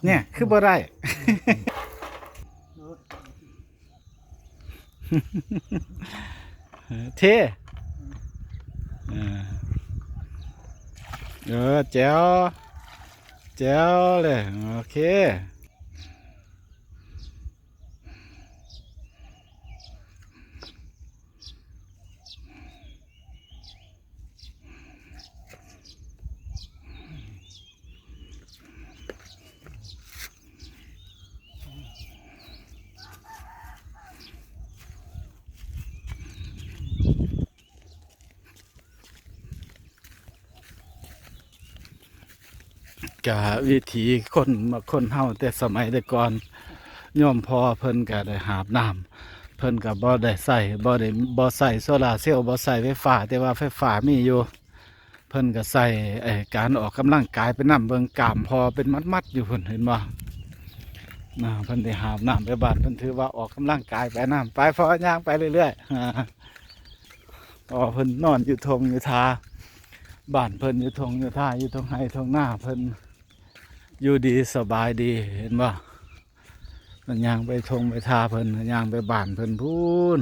เนี่ยคือบ่ได้เท่แจ๋วแจ๋วเลยโอเคกะวิถีคนเฮาแต่สมัยแต่ก่อนย่อมพอเพิ่นก็ได้หาบน้ำเพิ่นก็บ่ได้ใส่บ่ใส่โซลาร์เซลล์บ่ใส่ไฟฟ้าแต่ว่าไฟฟ้ามีอยู่เพิ่นก็ใส่การออกกำลังกายไปนำเบิ่งกล้ามพอเป็นมัดๆอยู่เพิ่นเห็นบ่เพิ่นได้หาบน้ำไปบ้านเพิ่นถือว่าออกกำลังกายไปน้ำไปพอย่างไปเรื่อยๆเพิ่นนอนอยู่ทงอยู่ทาบ้านเพิ่นอยู่ทงอยู่ท่าอยู่ทงไห้ทงหน้าเพิ่นอยู่ดีสบายดีเห็นบ่มันย่างไปทงไปทาเพิ่นย่างไปบ้านเพิ่นพูน